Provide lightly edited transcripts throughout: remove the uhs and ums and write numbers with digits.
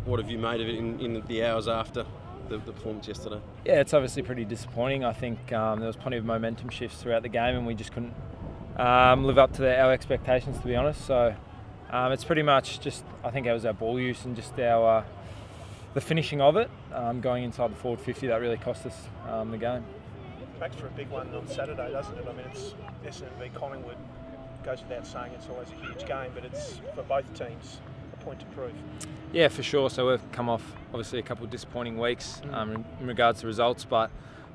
what have you made of it in the hours after the performance yesterday? Yeah, it's obviously pretty disappointing. I think there was plenty of momentum shifts throughout the game, and we just couldn't live up to our expectations, to be honest. So it's pretty much just, I think it was our ball use and just our the finishing of it, going inside the forward 50, that really cost us the game. Max, for a big one on Saturday, doesn't it? I mean, it's Essendon v Collingwood. Goes without saying it's always a huge game, but it's for both teams a point to prove. Yeah, for sure. So we've come off obviously a couple of disappointing weeks in regards to results, but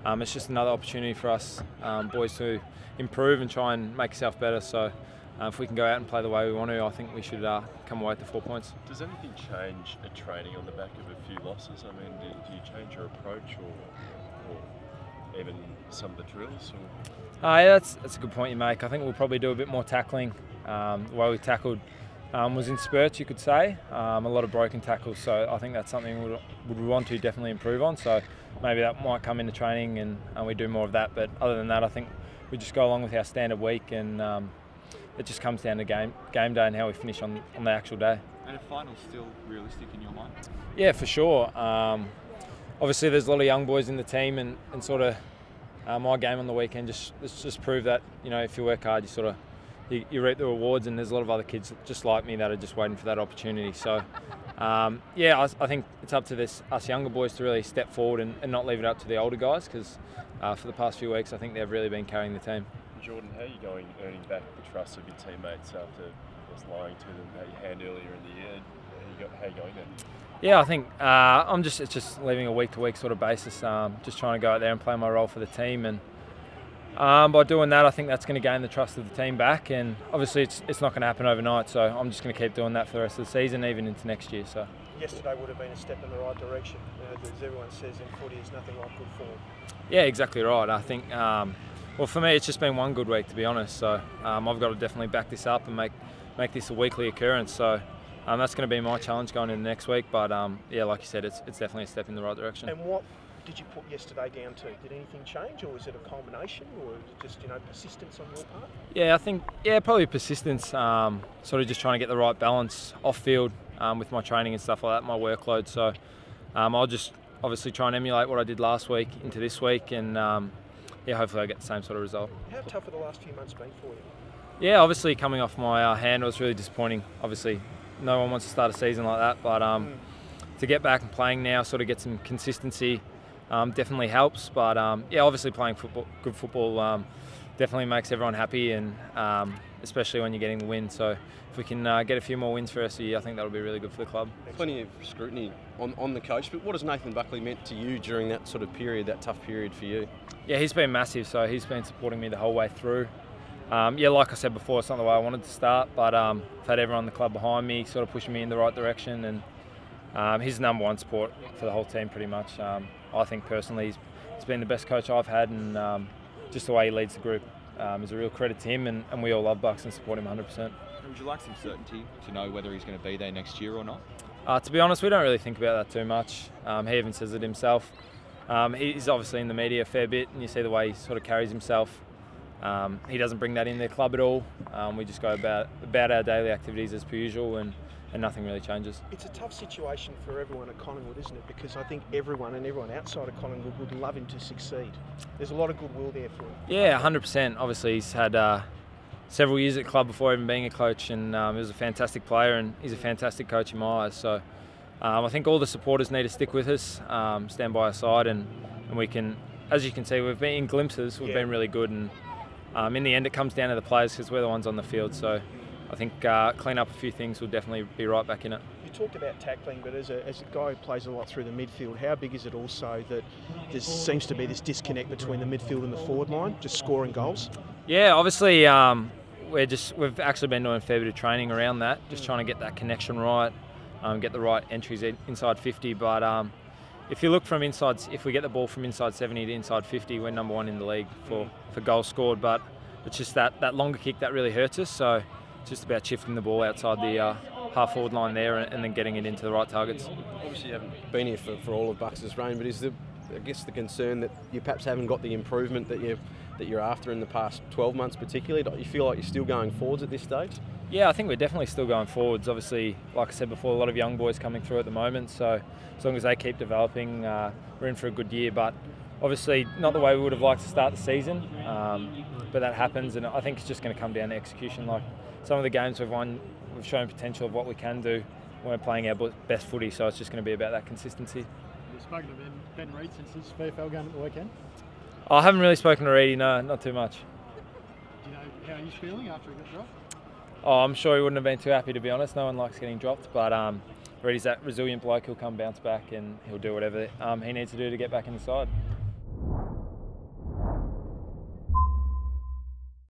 it's just another opportunity for us boys to improve and try and make ourselves better. So if we can go out and play the way we want to, I think we should come away with the 4 points. Does anything change at training on the back of a few losses? I mean, do you change your approach or even some of the drills? Yeah, that's a good point you make. I think we'll probably do a bit more tackling. The way we tackled was in spurts, you could say. A lot of broken tackles, so I think that's something we want to definitely improve on. So maybe that might come into training and we do more of that. But other than that, I think we just go along with our standard week, and it just comes down to game day and how we finish on the actual day. And a final's still realistic in your mind? Yeah, for sure. Obviously, there's a lot of young boys in the team, and sort of my game on the weekend just proved that, you know, if you work hard, you reap the rewards, and there's a lot of other kids just like me that are just waiting for that opportunity. So, yeah, I think it's up to us younger boys to really step forward and not leave it up to the older guys, because for the past few weeks, I think they've really been carrying the team. Jordan, how are you going earning back the trust of your teammates after just lying to them about your hand earlier in the year? How are you going then? Yeah, I think it's just leaving a week-to-week sort of basis, just trying to go out there and play my role for the team, and by doing that, I think that's going to gain the trust of the team back, and obviously it's not going to happen overnight, so I'm just going to keep doing that for the rest of the season, even into next year. So yesterday would have been a step in the right direction. As everyone says in footy, there's nothing like good form. Yeah, exactly right. I think, well, for me, it's just been one good week, to be honest, so I've got to definitely back this up and make this a weekly occurrence. So that's going to be my challenge going into next week, but yeah, like you said, it's definitely a step in the right direction. And what did you put yesterday down to? Did anything change, or was it a combination, or just, you know, persistence on your part? Yeah, I think, probably persistence, sort of just trying to get the right balance off field with my training and stuff like that, my workload. So I'll just obviously try and emulate what I did last week into this week, and yeah, hopefully I get the same sort of result. How tough have the last few months been for you? Yeah, obviously coming off my hand was really disappointing. Obviously, no one wants to start a season like that, but to get back and playing now, sort of get some consistency, definitely helps. But yeah, obviously playing good football definitely makes everyone happy, and especially when you're getting the win. So if we can get a few more wins for us, I think that'll be really good for the club. Plenty of scrutiny on the coach, but what has Nathan Buckley meant to you during that sort of period, that tough period for you? Yeah, he's been massive. So he's been supporting me the whole way through. Yeah, like I said before, it's not the way I wanted to start, but I've had everyone in the club behind me, sort of pushing me in the right direction, and he's number one support for the whole team pretty much. I think personally he's been the best coach I've had, and just the way he leads the group is a real credit to him, and we all love Bucks and support him 100%. Would you like some certainty to know whether he's going to be there next year or not? To be honest, we don't really think about that too much. He even says it himself. He's obviously in the media a fair bit, and you see the way he sort of carries himself. He doesn't bring that in the club at all. We just go about our daily activities as per usual, and nothing really changes. It's a tough situation for everyone at Collingwood, isn't it? Because I think everyone outside of Collingwood would love him to succeed. There's a lot of goodwill there for him. Yeah, 100%. Obviously, he's had several years at the club before even being a coach, and he was a fantastic player, and he's a fantastic coach in my eyes. So I think all the supporters need to stick with us, stand by our side, and we can, as you can see, we've been in glimpses, we've been really good, and in the end it comes down to the players, because we're the ones on the field. So I think clean up a few things will definitely be right back in it. You talked about tackling, but as a guy who plays a lot through the midfield, how big is it also that there seems to be this disconnect between the midfield and the forward line, just scoring goals? Yeah, obviously we've actually been doing a fair bit of training around that, just trying to get that connection right, get the right entries inside 50. But if you look from inside, if we get the ball from inside 70 to inside 50, we're number one in the league for goals scored. But it's just that longer kick that really hurts us. So it's just about shifting the ball outside the half-forward line there, and then getting it into the right targets. Obviously you haven't been here for all of Bucks' reign, but is the I guess the concern that you perhaps haven't got the improvement that you're after in the past 12 months particularly? Do you feel like you're still going forwards at this stage? Yeah, I think we're definitely still going forwards. Obviously, like I said before, a lot of young boys coming through at the moment, so as long as they keep developing, we're in for a good year. But obviously not the way we would have liked to start the season, but that happens, and I think it's just going to come down to execution. Like some of the games we've won, we've shown potential of what we can do when we're playing our best footy, so it's just going to be about that consistency. You've spoken to Ben Reid since his VFL game at the weekend. I haven't really spoken to Reedy, no, not too much. Do you know how he's feeling after he got dropped? Oh, I'm sure he wouldn't have been too happy, to be honest. No one likes getting dropped, but Reedy's that resilient bloke. He'll come bounce back and he'll do whatever he needs to do to get back in the side.